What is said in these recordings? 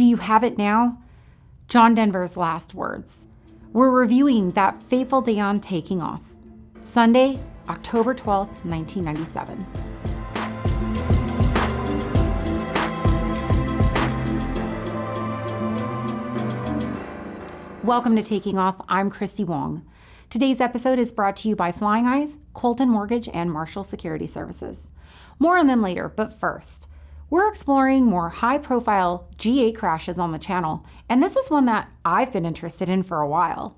Do you have it now? John Denver's last words. We're reviewing that fateful day on taking off. Sunday, October 12th, 1997. Welcome to Taking Off. I'm Christy Wong. Today's episode is brought to you by Flying Eyes, Colton Mortgage, and Marshall Security Services. More on them later, but first, we're exploring more high-profile G8 crashes on the channel, and this is one that I've been interested in for a while.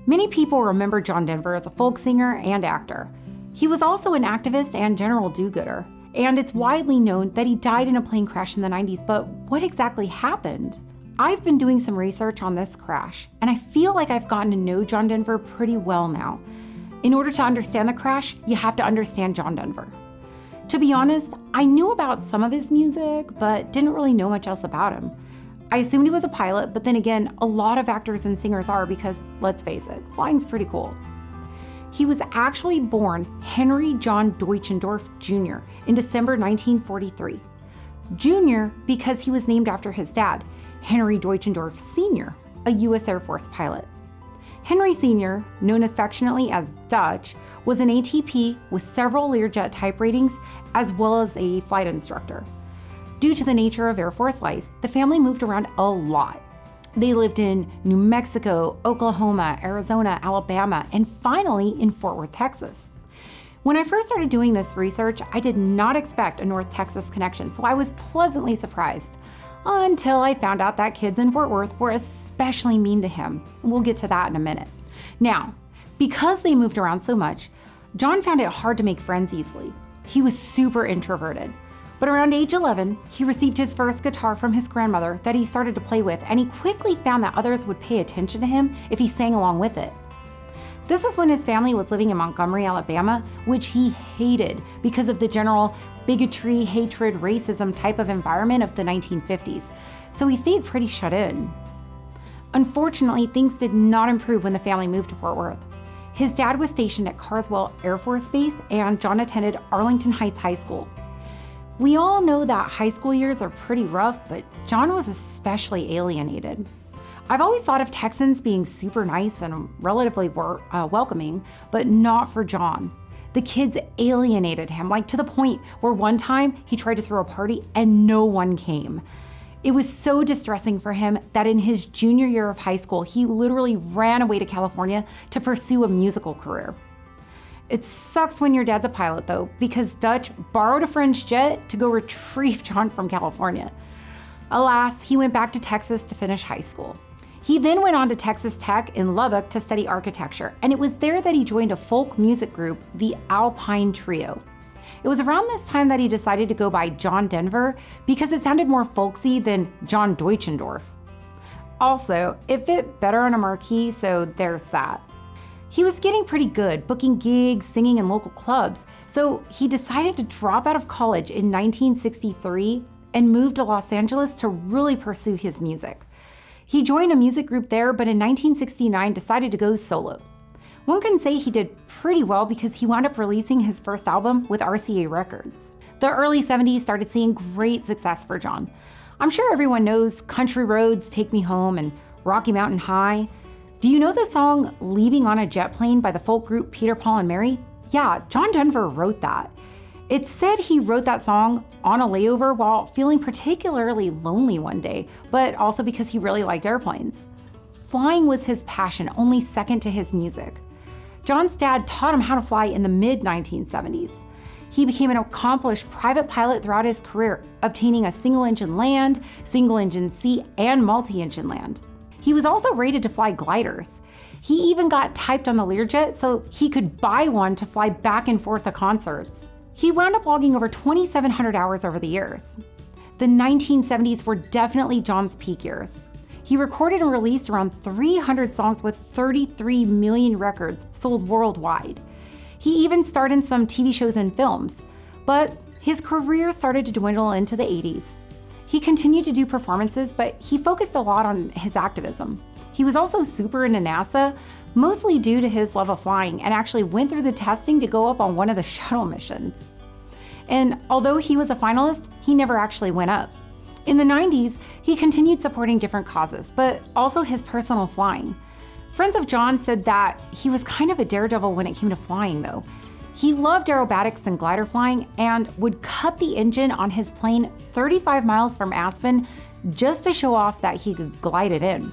Many people remember John Denver as a folk singer and actor. He was also an activist and general do-gooder, and it's widely known that he died in a plane crash in the 90s, but what exactly happened? I've been doing some research on this crash, and I feel like I've gotten to know John Denver pretty well now. In order to understand the crash, you have to understand John Denver. To be honest, I knew about some of his music, but didn't really know much else about him. I assumed he was a pilot, but then again, a lot of actors and singers are because, let's face it, flying's pretty cool. He was actually born Henry John Deutschendorf Jr. in December 1943. Jr. because he was named after his dad, Henry Deutschendorf Sr., a U.S. Air Force pilot. Henry Sr., known affectionately as Dutch, was an ATP with several Learjet type ratings as well as a flight instructor. Due to the nature of Air Force life, the family moved around a lot. They lived in New Mexico, Oklahoma, Arizona, Alabama, and finally in Fort Worth, Texas. When I first started doing this research, I did not expect a North Texas connection, so I was pleasantly surprised until I found out that kids in Fort Worth were especially mean to him. We'll get to that in a minute. Now, because they moved around so much, John found it hard to make friends easily. He was super introverted. But around age 11, he received his first guitar from his grandmother that he started to play with, and he quickly found that others would pay attention to him if he sang along with it. This is when his family was living in Montgomery, Alabama, which he hated because of the general bigotry, hatred, racism type of environment of the 1950s, so he stayed pretty shut in. Unfortunately, things did not improve when the family moved to Fort Worth. His dad was stationed at Carswell Air Force Base, and John attended Arlington Heights High School. We all know that high school years are pretty rough, but John was especially alienated. I've always thought of Texans being super nice and relatively welcoming, but not for John. The kids alienated him, like to the point where one time he tried to throw a party and no one came. It was so distressing for him that in his junior year of high school, he literally ran away to California to pursue a musical career. It sucks when your dad's a pilot though, because Dutch borrowed a friend's jet to go retrieve John from California. Alas, he went back to Texas to finish high school. He then went on to Texas Tech in Lubbock to study architecture, and it was there that he joined a folk music group, the Alpine Trio. It was around this time that he decided to go by John Denver because it sounded more folksy than John Deutschendorf. Also, it fit better on a marquee, so there's that. He was getting pretty good, booking gigs, singing in local clubs, so he decided to drop out of college in 1963 and move to Los Angeles to really pursue his music. He joined a music group there, but in 1969 decided to go solo. One can say he did pretty well because he wound up releasing his first album with RCA Records. The early 70s started seeing great success for John. I'm sure everyone knows Country Roads, Take Me Home, and Rocky Mountain High. Do you know the song Leaving on a Jet Plane by the folk group Peter, Paul, and Mary? Yeah, John Denver wrote that. It's said he wrote that song on a layover while feeling particularly lonely one day, but also because he really liked airplanes. Flying was his passion, only second to his music. John's dad taught him how to fly in the mid-1970s. He became an accomplished private pilot throughout his career, obtaining a single-engine land, single-engine sea, and multi-engine land. He was also rated to fly gliders. He even got typed on the Learjet so he could buy one to fly back and forth to concerts. He wound up logging over 2,700 hours over the years. The 1970s were definitely John's peak years. He recorded and released around 300 songs with 33 million records sold worldwide. He even starred in some TV shows and films, but his career started to dwindle into the 80s. He continued to do performances, but he focused a lot on his activism. He was also super into NASA, mostly due to his love of flying, and actually went through the testing to go up on one of the shuttle missions. And although he was a finalist, he never actually went up. In the 90s, he continued supporting different causes, but also his personal flying. Friends of John said that he was kind of a daredevil when it came to flying, though. He loved aerobatics and glider flying and would cut the engine on his plane 35 miles from Aspen just to show off that he could glide it in.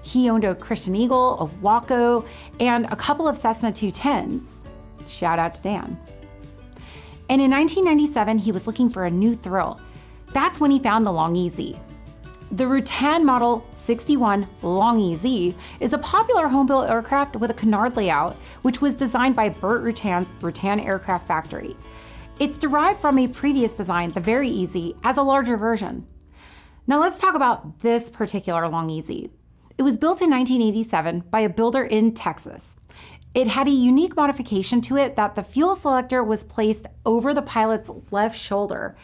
He owned a Christian Eagle, a Waco, and a couple of Cessna 210s. Shout out to Dan. And in 1997, he was looking for a new thrill. That's when he found the Long EZ. The Rutan Model 61 Long EZ is a popular home-built aircraft with a canard layout, which was designed by Burt Rutan's Rutan Aircraft Factory. It's derived from a previous design, the Very EZ, as a larger version. Now let's talk about this particular Long EZ. It was built in 1987 by a builder in Texas. It had a unique modification to it that the fuel selector was placed over the pilot's left shoulder.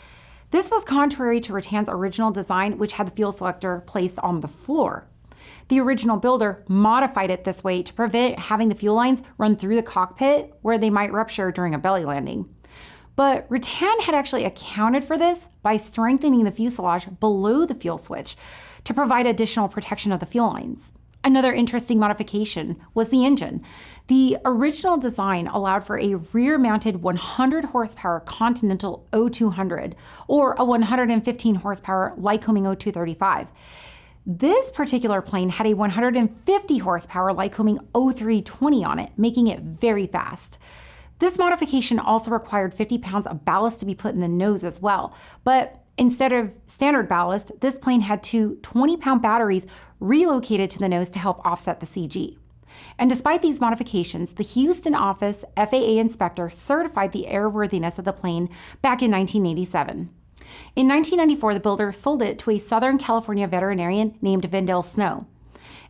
This was contrary to Rutan's original design, which had the fuel selector placed on the floor. The original builder modified it this way to prevent having the fuel lines run through the cockpit where they might rupture during a belly landing. But Rutan had actually accounted for this by strengthening the fuselage below the fuel switch to provide additional protection of the fuel lines. Another interesting modification was the engine. The original design allowed for a rear-mounted 100 horsepower Continental 0200 or a 115 horsepower Lycoming 0235. This particular plane had a 150 horsepower Lycoming 0320 on it, making it very fast. This modification also required 50 pounds of ballast to be put in the nose as well, but instead of standard ballast, this plane had two 20-pound batteries relocated to the nose to help offset the CG. And despite these modifications, the Houston office FAA inspector certified the airworthiness of the plane back in 1987. In 1994, the builder sold it to a Southern California veterinarian named Vendel Snow.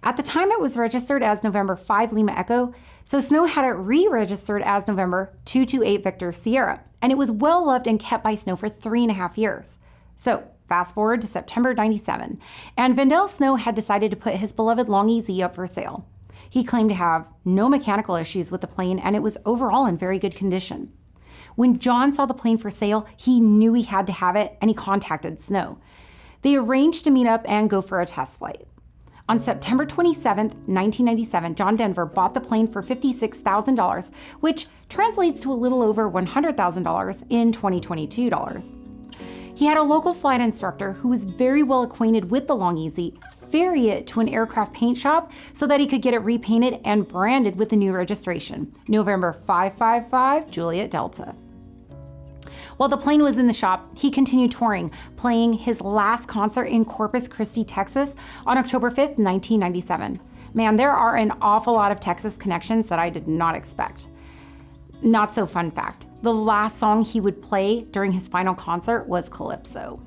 At the time, it was registered as November 5 Lima Echo, so Snow had it re-registered as November 228 Victor Sierra, and it was well loved and kept by Snow for 3.5 years. So, fast forward to September 97, and Vendel Snow had decided to put his beloved Long EZ up for sale. He claimed to have no mechanical issues with the plane, and it was overall in very good condition. When John saw the plane for sale, he knew he had to have it, and he contacted Snow. They arranged to meet up and go for a test flight. On September 27, 1997, John Denver bought the plane for $56,000, which translates to a little over $100,000 in 2022 dollars. He had a local flight instructor who was very well acquainted with the Long EZ ferry it to an aircraft paint shop so that he could get it repainted and branded with the new registration, November 555 Juliet Delta. While the plane was in the shop, he continued touring, playing his last concert in Corpus Christi, Texas on October 5th, 1997. Man, there are an awful lot of Texas connections that I did not expect. Not so fun fact, the last song he would play during his final concert was Calypso.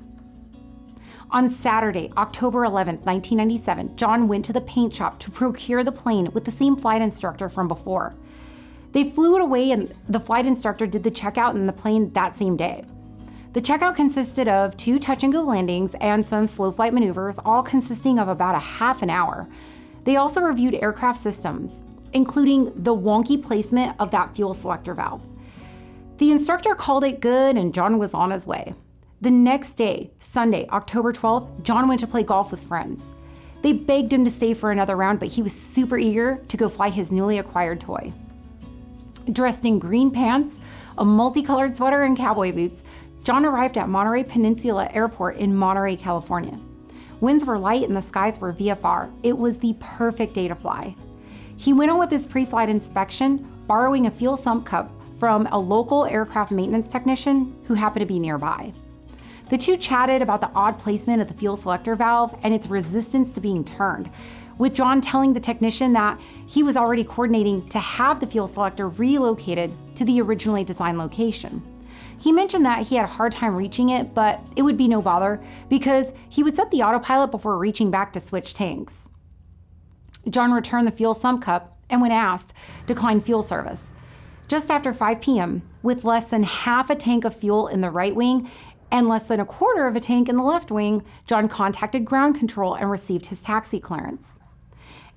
On Saturday, October 11th, 1997, John went to the paint shop to procure the plane with the same flight instructor from before. They flew it away and the flight instructor did the checkout in the plane that same day. The checkout consisted of 2 touch-and-go landings and some slow flight maneuvers, all consisting of about a half an hour. They also reviewed aircraft systems, including the wonky placement of that fuel selector valve. The instructor called it good and John was on his way. The next day, Sunday, October 12th, John went to play golf with friends. They begged him to stay for another round, but he was super eager to go fly his newly acquired toy. Dressed in green pants, a multicolored sweater, and cowboy boots, John arrived at Monterey Peninsula Airport in Monterey, California. Winds were light and the skies were VFR. It was the perfect day to fly. He went on with his pre-flight inspection, borrowing a fuel sump cup from a local aircraft maintenance technician who happened to be nearby. The two chatted about the odd placement of the fuel selector valve and its resistance to being turned, with John telling the technician that he was already coordinating to have the fuel selector relocated to the originally designed location. He mentioned that he had a hard time reaching it, but it would be no bother because he would set the autopilot before reaching back to switch tanks. John returned the fuel sump cup and, when asked, declined fuel service. Just after 5 p.m., with less than half a tank of fuel in the right wing and less than a quarter of a tank in the left wing, John contacted ground control and received his taxi clearance.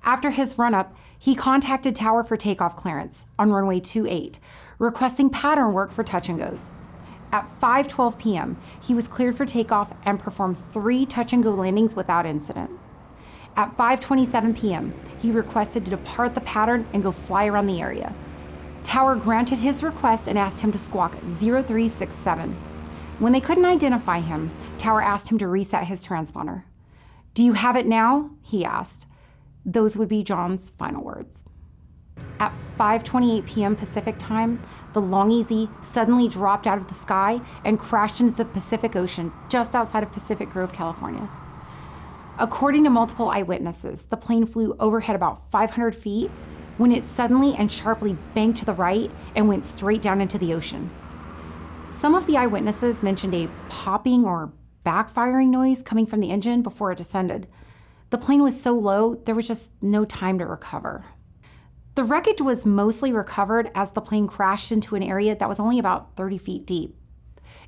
After his run-up, he contacted Tower for takeoff clearance on runway 28, requesting pattern work for touch and goes. At 5:12 p.m., he was cleared for takeoff and performed 3 touch-and-go landings without incident. At 5:27 p.m., he requested to depart the pattern and go fly around the area. Tower granted his request and asked him to squawk 0367. When they couldn't identify him, Tower asked him to reset his transponder. "Do you have it now?" he asked. Those would be John's final words. At 5:28 p.m. Pacific time, the Long EZ suddenly dropped out of the sky and crashed into the Pacific Ocean just outside of Pacific Grove, California. According to multiple eyewitnesses, the plane flew overhead about 500 feet when it suddenly and sharply banked to the right and went straight down into the ocean. Some of the eyewitnesses mentioned a popping or backfiring noise coming from the engine before it descended. The plane was so low, there was just no time to recover. The wreckage was mostly recovered as the plane crashed into an area that was only about 30 feet deep.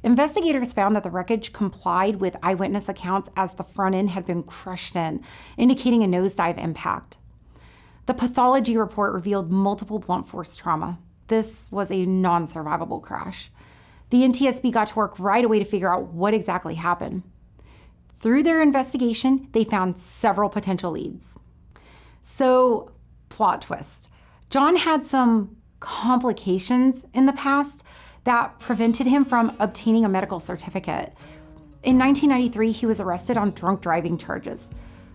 Investigators found that the wreckage complied with eyewitness accounts as the front end had been crushed in, indicating a nosedive impact. The pathology report revealed multiple blunt force trauma. This was a non-survivable crash. The NTSB got to work right away to figure out what exactly happened. Through their investigation, they found several potential leads. So, plot twist. John had some complications in the past that prevented him from obtaining a medical certificate. In 1993, he was arrested on drunk driving charges.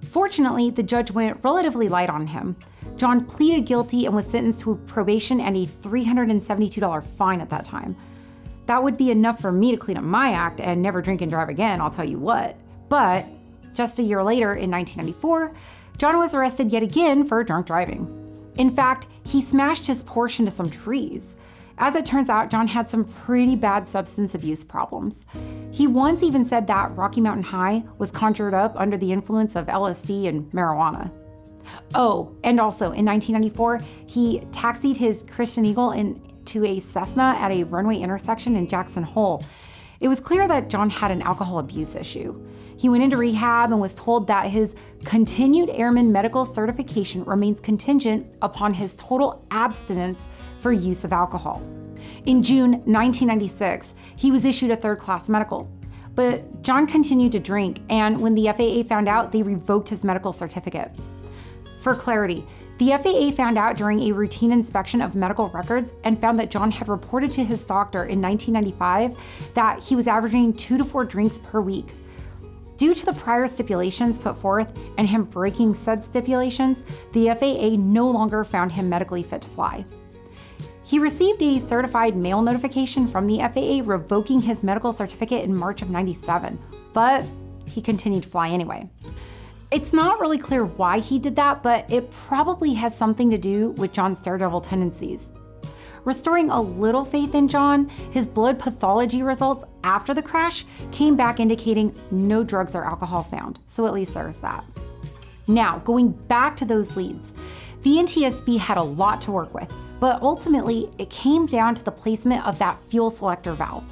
Fortunately, the judge went relatively light on him. John pleaded guilty and was sentenced to probation and a $372 fine at that time. That would be enough for me to clean up my act and never drink and drive again, I'll tell you what. But just a year later, in 1994, John was arrested yet again for drunk driving. In fact, he smashed his Porsche into some trees. As it turns out, John had some pretty bad substance abuse problems. He once even said that Rocky Mountain High was conjured up under the influence of LSD and marijuana. Oh, and also in 1994, he taxied his Christian Eagle into a Cessna at a runway intersection in Jackson Hole. It was clear that John had an alcohol abuse issue. He went into rehab and was told that his continued airman medical certification remains contingent upon his total abstinence for use of alcohol. In June 1996, he was issued a third-class medical. But John continued to drink, and when the FAA found out, they revoked his medical certificate. For clarity, the FAA found out during a routine inspection of medical records and found that John had reported to his doctor in 1995 that he was averaging 2 to 4 drinks per week. Due to the prior stipulations put forth and him breaking said stipulations, the FAA no longer found him medically fit to fly. He received a certified mail notification from the FAA revoking his medical certificate in March of '97, but he continued to fly anyway. It's not really clear why he did that, but it probably has something to do with John's daredevil tendencies. Restoring a little faith in John, his blood pathology results after the crash came back indicating no drugs or alcohol found, so at least there's that. Now, going back to those leads, the NTSB had a lot to work with, but ultimately it came down to the placement of that fuel selector valve.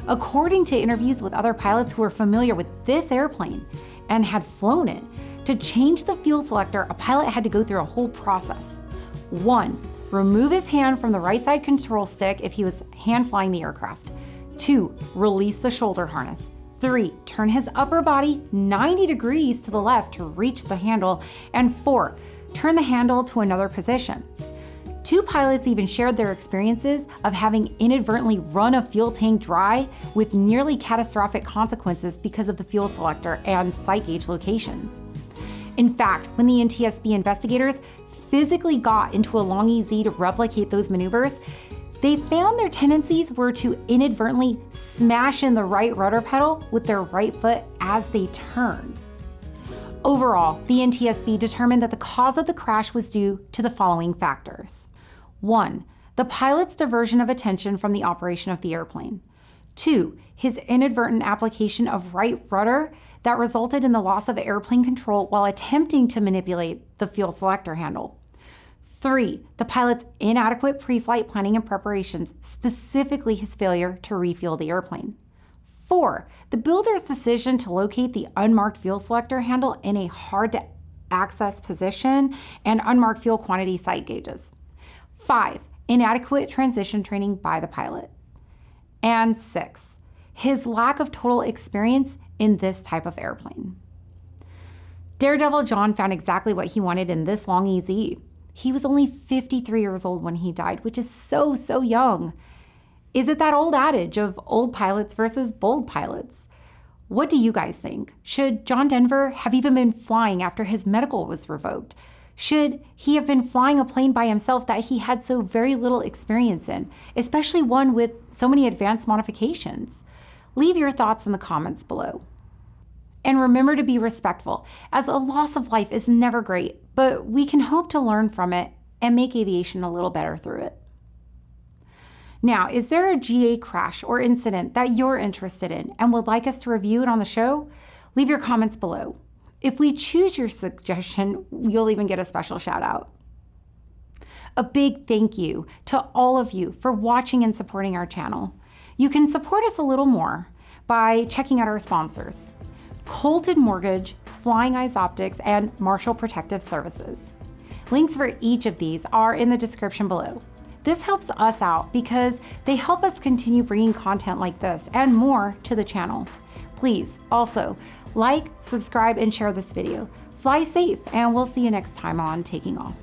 According to interviews with other pilots who were familiar with this airplane and had flown it, to change the fuel selector, a pilot had to go through a whole process. 1. Remove his hand from the right side control stick if he was hand flying the aircraft. 2. Release the shoulder harness. 3. Turn his upper body 90 degrees to the left to reach the handle. And 4. Turn the handle to another position. 2 pilots even shared their experiences of having inadvertently run a fuel tank dry with nearly catastrophic consequences because of the fuel selector and sight gauge locations. In fact, when the NTSB investigators physically got into a Long EZ to replicate those maneuvers, they found their tendencies were to inadvertently smash in the right rudder pedal with their right foot as they turned. Overall, the NTSB determined that the cause of the crash was due to the following factors. 1. The pilot's diversion of attention from the operation of the airplane. 2. His inadvertent application of right rudder that resulted in the loss of airplane control while attempting to manipulate the fuel selector handle. 3. The pilot's inadequate pre-flight planning and preparations, specifically his failure to refuel the airplane. 4. The builder's decision to locate the unmarked fuel selector handle in a hard-to-access position and unmarked fuel quantity sight gauges. 5. Inadequate transition training by the pilot. And 6. his lack of total experience in this type of airplane. Daredevil John found exactly what he wanted in this long EZ. He was only 53 years old when he died, which is so young. Is it that old adage of old pilots versus bold pilots? What do you guys think? Should John Denver have even been flying after his medical was revoked? Should he have been flying a plane by himself that he had so very little experience in, especially one with so many advanced modifications? Leave your thoughts in the comments below. And remember to be respectful, as a loss of life is never great, but we can hope to learn from it and make aviation a little better through it. Now, is there a GA crash or incident that you're interested in and would like us to review it on the show? Leave your comments below. If we choose your suggestion, you'll even get a special shout out. A big thank you to all of you for watching and supporting our channel. You can support us a little more by checking out our sponsors: Colton Mortgage, Flying Eyes Optics, and Marshall Protective Services. Links for each of these are in the description below. This helps us out because they help us continue bringing content like this and more to the channel. Please also like, subscribe, and share this video. Fly safe, and we'll see you next time on Taking Off.